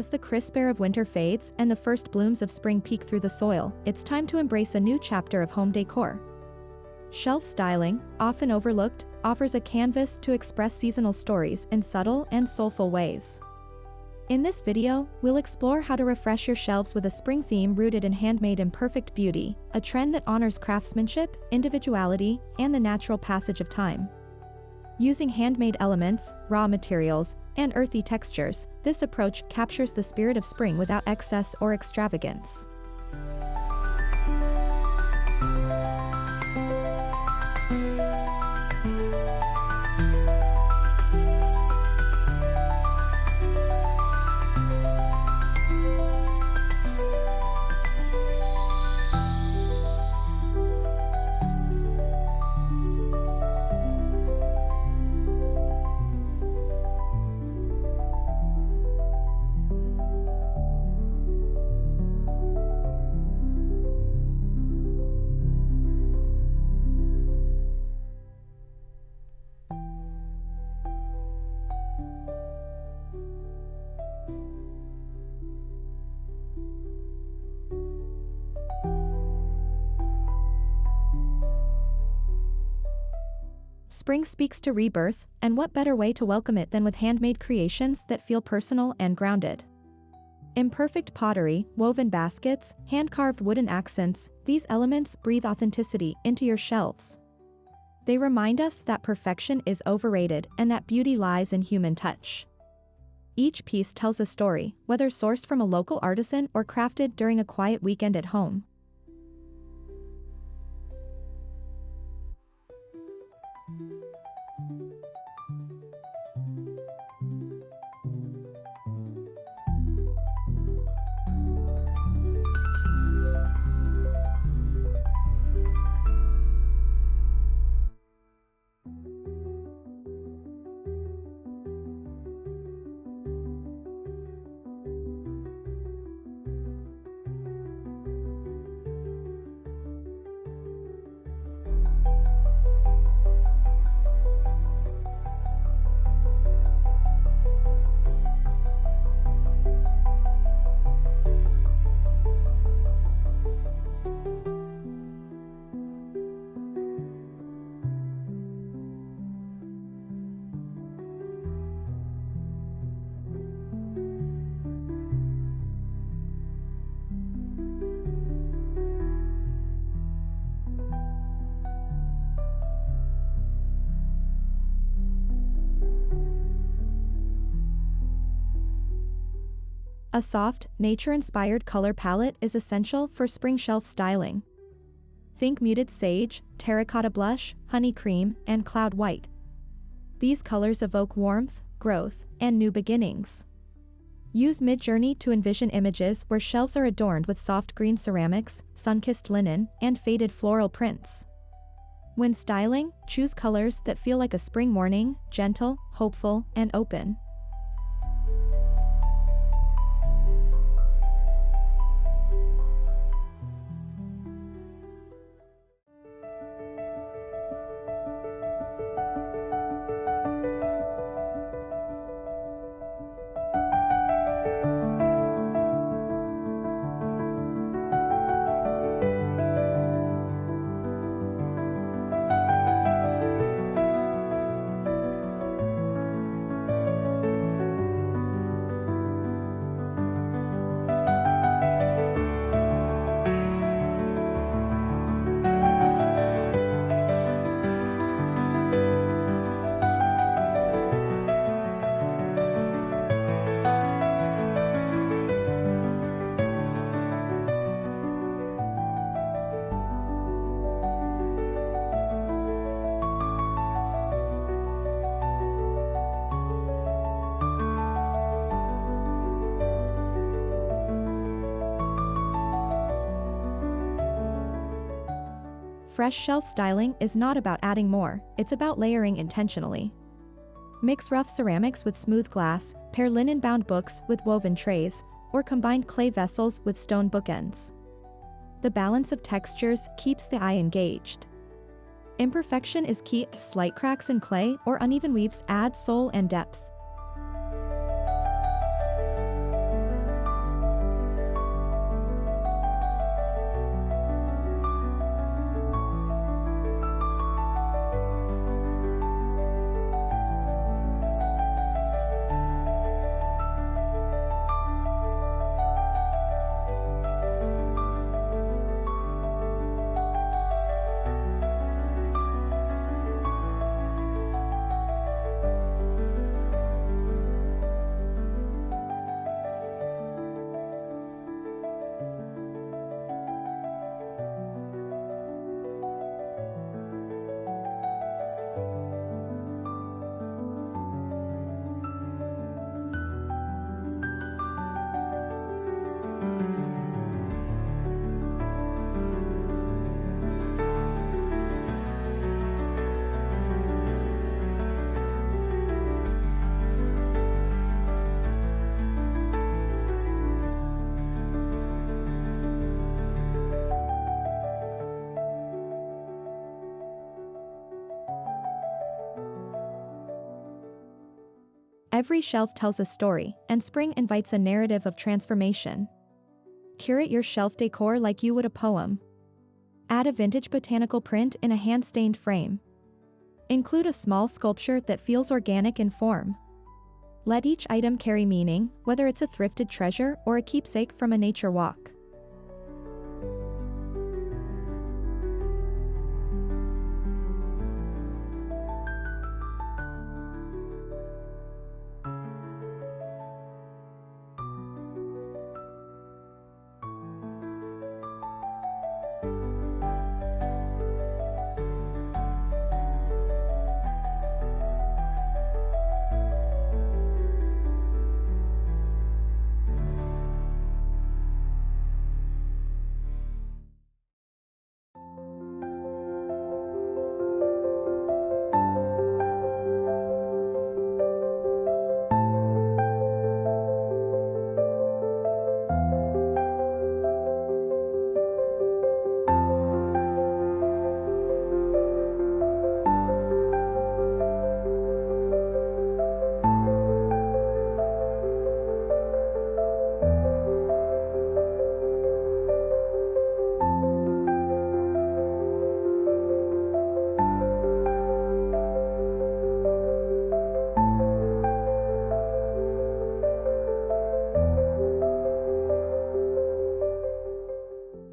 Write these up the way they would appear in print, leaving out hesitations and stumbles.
As the crisp air of winter fades and the first blooms of spring peek through the soil, it's time to embrace a new chapter of home decor. Shelf styling, often overlooked, offers a canvas to express seasonal stories in subtle and soulful ways. In this video, we'll explore how to refresh your shelves with a spring theme rooted in handmade imperfect beauty, a trend that honors craftsmanship, individuality, and the natural passage of time. Using handmade elements, raw materials, and earthy textures, this approach captures the spirit of spring without excess or extravagance. Spring speaks to rebirth, and what better way to welcome it than with handmade creations that feel personal and grounded. Imperfect pottery, woven baskets, hand-carved wooden accents, these elements breathe authenticity into your shelves. They remind us that perfection is overrated and that beauty lies in human touch. Each piece tells a story, whether sourced from a local artisan or crafted during a quiet weekend at home. A soft, nature-inspired color palette is essential for spring shelf styling. Think muted sage, terracotta blush, honey cream, and cloud white. These colors evoke warmth, growth, and new beginnings. Use Mid-Journey to envision images where shelves are adorned with soft green ceramics, sun-kissed linen, and faded floral prints. When styling, choose colors that feel like a spring morning, gentle, hopeful, and open. Fresh shelf styling is not about adding more, it's about layering intentionally. Mix rough ceramics with smooth glass, pair linen-bound books with woven trays, or combine clay vessels with stone bookends. The balance of textures keeps the eye engaged. Imperfection is key. Slight cracks in clay or uneven weaves add soul and depth. Every shelf tells a story, and spring invites a narrative of transformation. Curate your shelf decor like you would a poem. Add a vintage botanical print in a hand-stained frame. Include a small sculpture that feels organic in form. Let each item carry meaning, whether it's a thrifted treasure or a keepsake from a nature walk.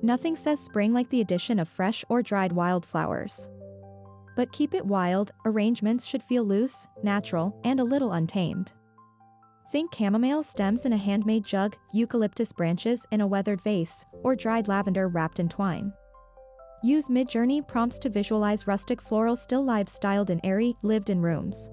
Nothing says spring like the addition of fresh or dried wildflowers. But keep it wild, arrangements should feel loose, natural, and a little untamed. Think chamomile stems in a handmade jug, eucalyptus branches in a weathered vase, or dried lavender wrapped in twine. Use Mid-Journey prompts to visualize rustic floral still lives styled in airy, lived-in rooms.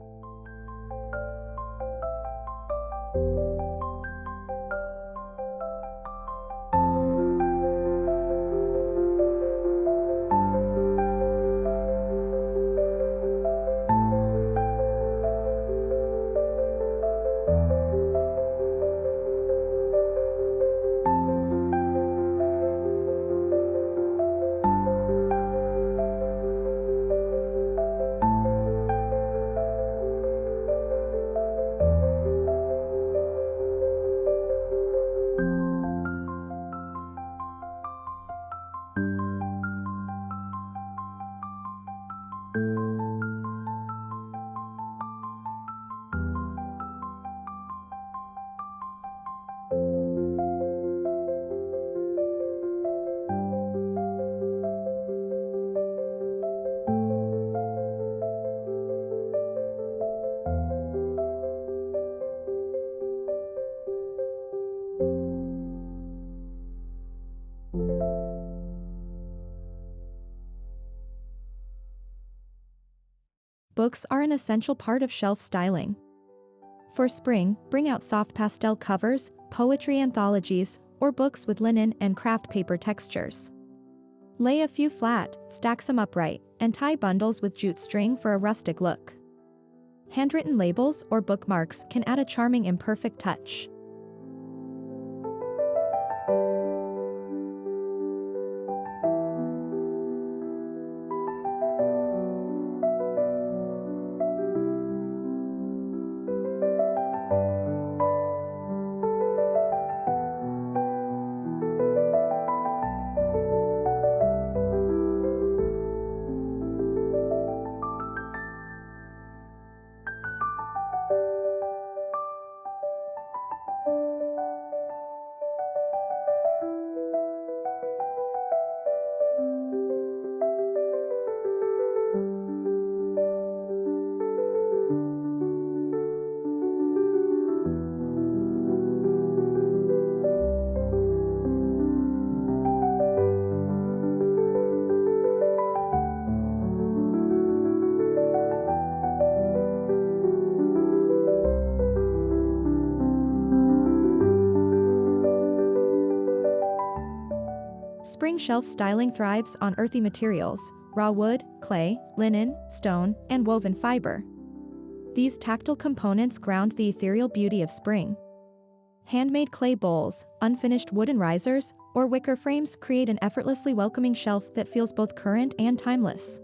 Books are an essential part of shelf styling. For spring, bring out soft pastel covers, poetry anthologies, or books with linen and craft paper textures. Lay a few flat, stack some upright, and tie bundles with jute string for a rustic look. Handwritten labels or bookmarks can add a charming imperfect touch. Spring shelf styling thrives on earthy materials, raw wood, clay, linen, stone, and woven fiber. These tactile components ground the ethereal beauty of spring. Handmade clay bowls, unfinished wooden risers, or wicker frames create an effortlessly welcoming shelf that feels both current and timeless.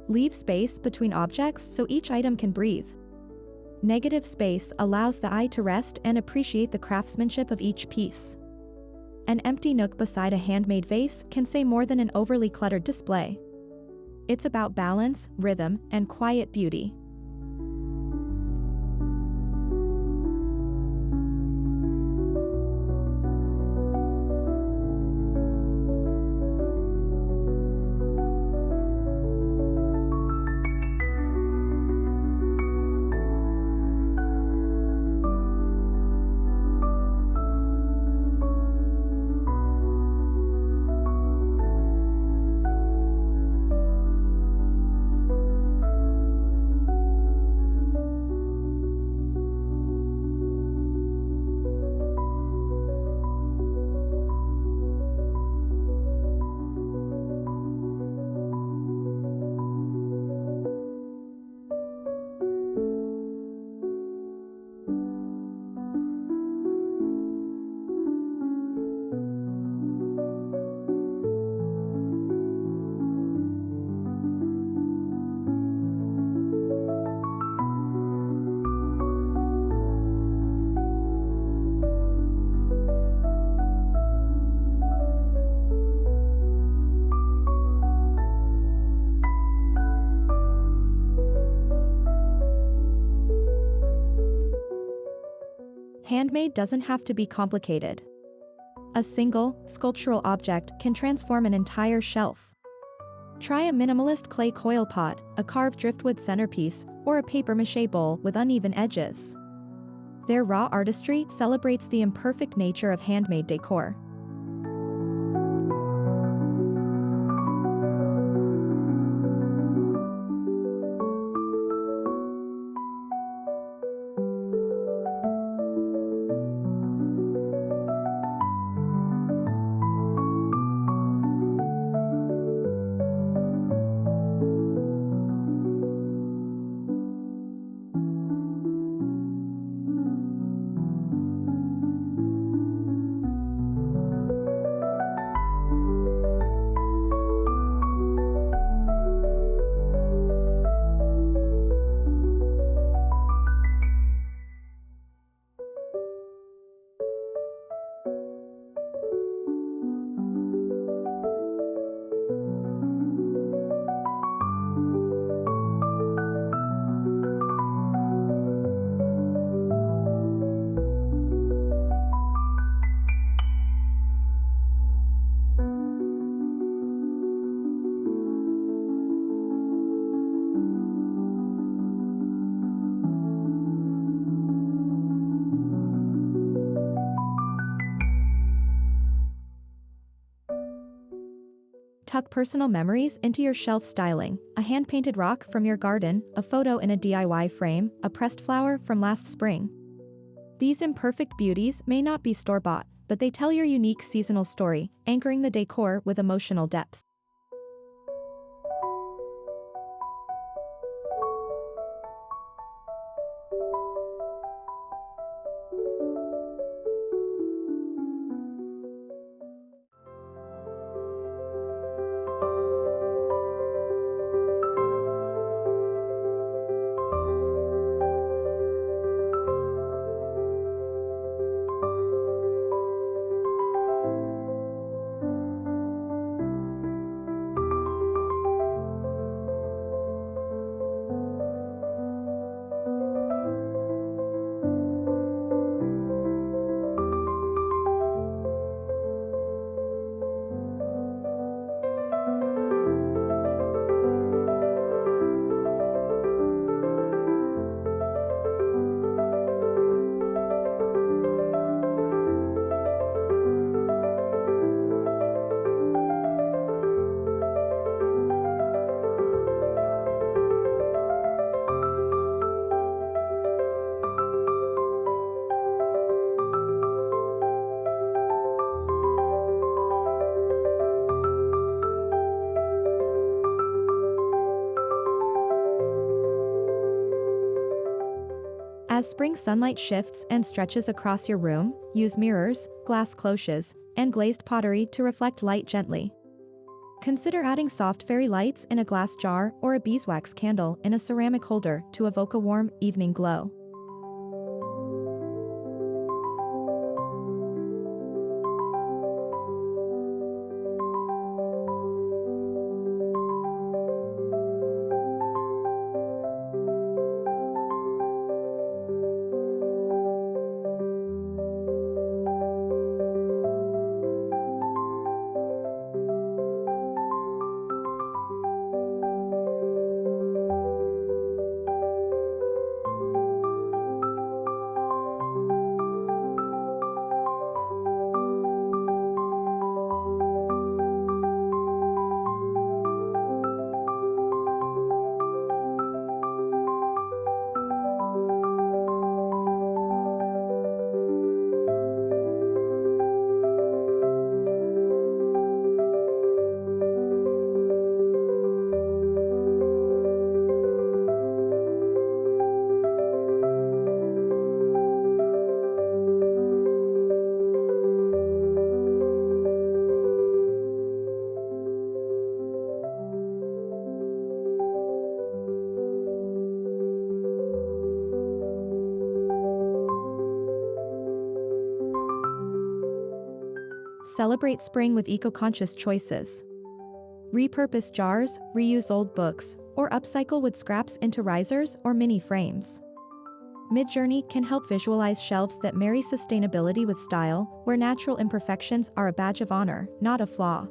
Leave space between objects so each item can breathe. Negative space allows the eye to rest and appreciate the craftsmanship of each piece. An empty nook beside a handmade vase can say more than an overly cluttered display. It's about balance, rhythm, and quiet beauty. Handmade doesn't have to be complicated. A single, sculptural object can transform an entire shelf. Try a minimalist clay coil pot, a carved driftwood centerpiece, or a papier-mâché bowl with uneven edges. Their raw artistry celebrates the imperfect nature of handmade decor. Tuck personal memories into your shelf styling, a hand-painted rock from your garden, a photo in a DIY frame, a pressed flower from last spring. These imperfect beauties may not be store-bought, but they tell your unique seasonal story, anchoring the decor with emotional depth. As spring sunlight shifts and stretches across your room, use mirrors, glass cloches, and glazed pottery to reflect light gently. Consider adding soft fairy lights in a glass jar or a beeswax candle in a ceramic holder to evoke a warm, evening glow. Celebrate spring with eco-conscious choices. Repurpose jars, reuse old books, or upcycle wood scraps into risers or mini frames. Midjourney can help visualize shelves that marry sustainability with style, where natural imperfections are a badge of honor, not a flaw.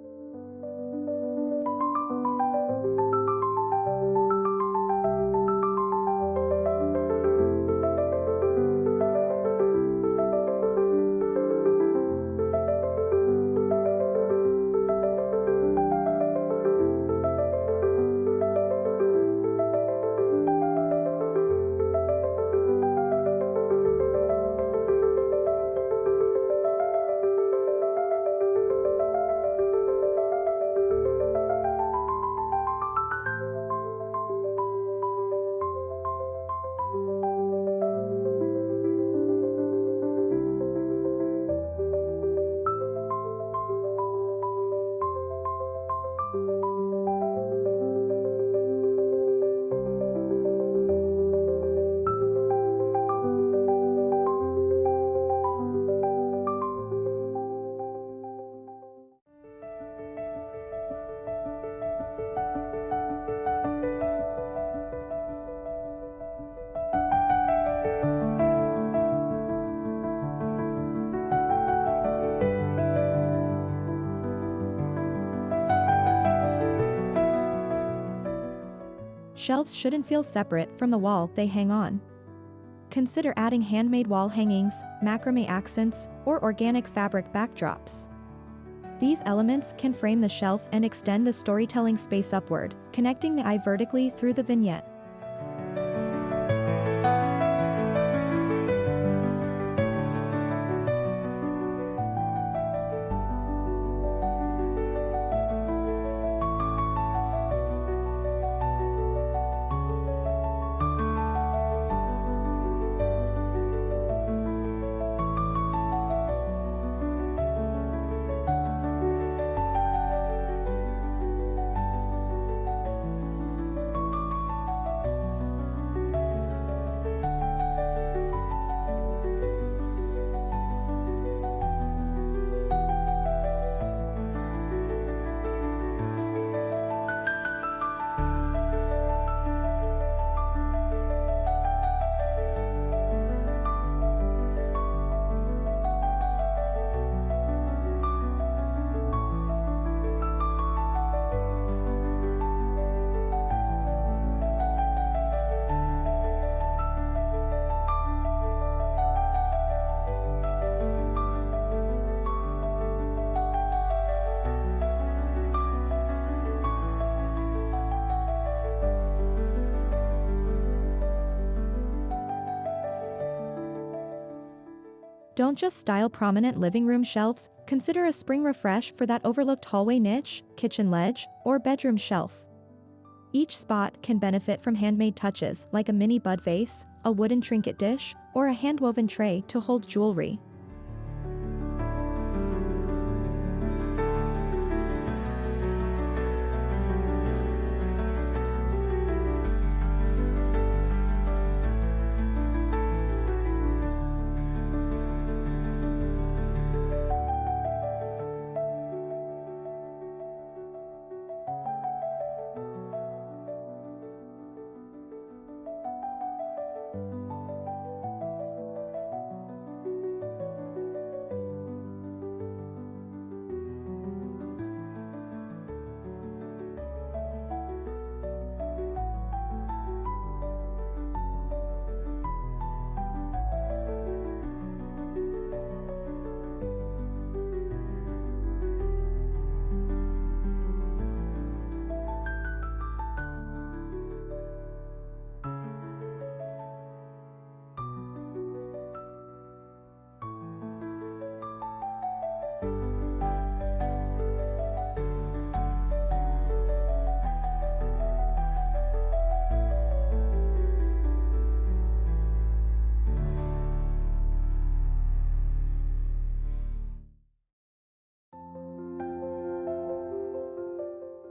Shelves shouldn't feel separate from the wall they hang on. Consider adding handmade wall hangings, macrame accents, or organic fabric backdrops. These elements can frame the shelf and extend the storytelling space upward, connecting the eye vertically through the vignette. Don't just style prominent living room shelves, consider a spring refresh for that overlooked hallway niche, kitchen ledge, or bedroom shelf. Each spot can benefit from handmade touches like a mini bud vase, a wooden trinket dish, or a handwoven tray to hold jewelry.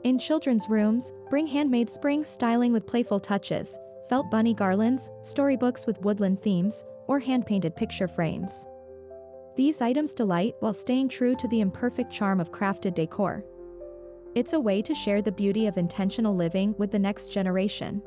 In children's rooms, bring handmade spring styling with playful touches, felt bunny garlands, storybooks with woodland themes, or hand-painted picture frames. These items delight while staying true to the imperfect charm of crafted decor. It's a way to share the beauty of intentional living with the next generation.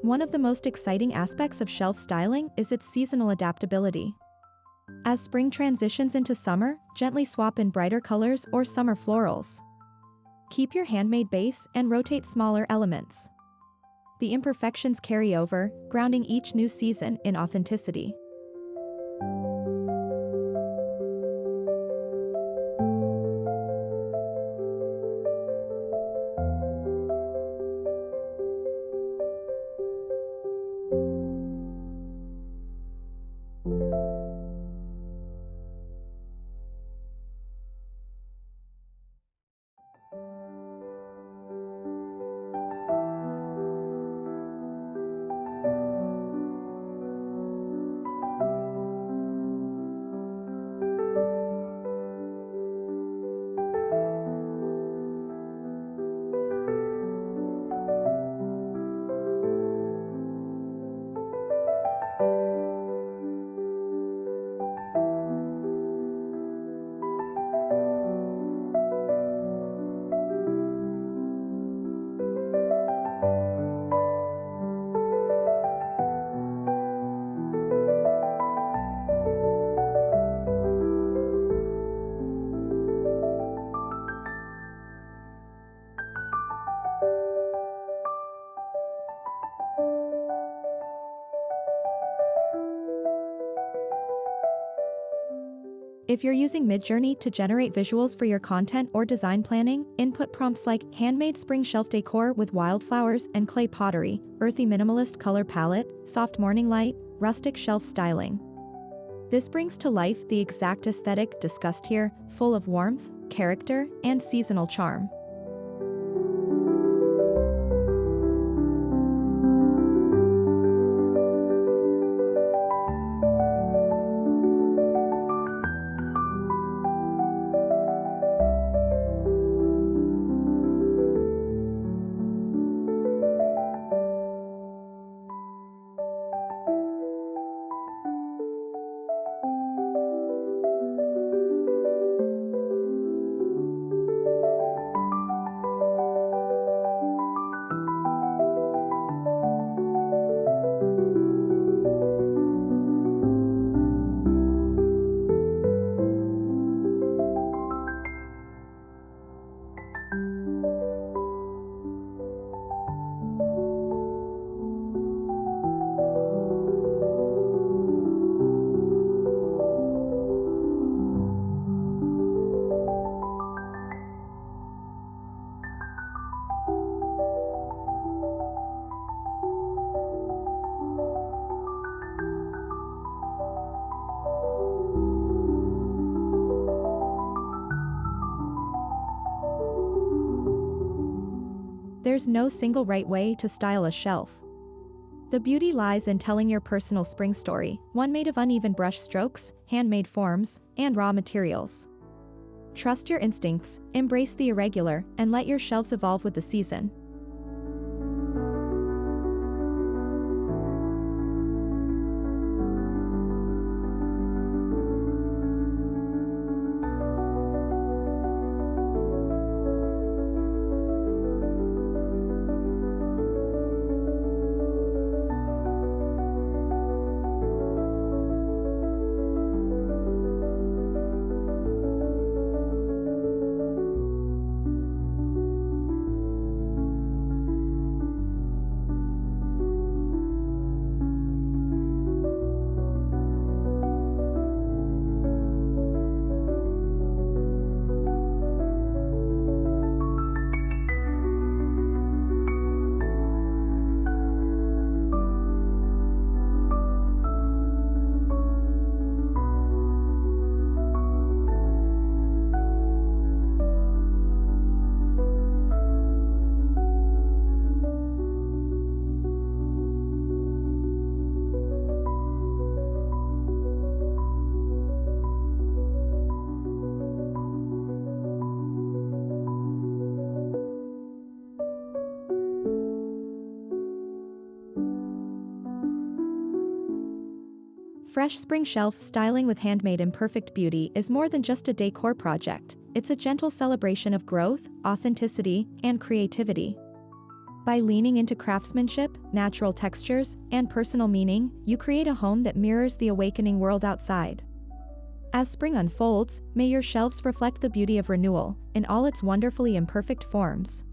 One of the most exciting aspects of shelf styling is its seasonal adaptability. As spring transitions into summer, gently swap in brighter colors or summer florals. Keep your handmade base and rotate smaller elements. The imperfections carry over, grounding each new season in authenticity. If you're using Midjourney to generate visuals for your content or design planning, input prompts like handmade spring shelf decor with wildflowers and clay pottery, earthy minimalist color palette, soft morning light, rustic shelf styling. This brings to life the exact aesthetic discussed here, full of warmth, character, and seasonal charm. There's no single right way to style a shelf. The beauty lies in telling your personal spring story, one made of uneven brush strokes, handmade forms, and raw materials. Trust your instincts, embrace the irregular, and let your shelves evolve with the season. Fresh spring shelf styling with Handmade Imperfect Beauty is more than just a decor project. It's a gentle celebration of growth, authenticity, and creativity. By leaning into craftsmanship, natural textures, and personal meaning, you create a home that mirrors the awakening world outside. As spring unfolds, may your shelves reflect the beauty of renewal, in all its wonderfully imperfect forms.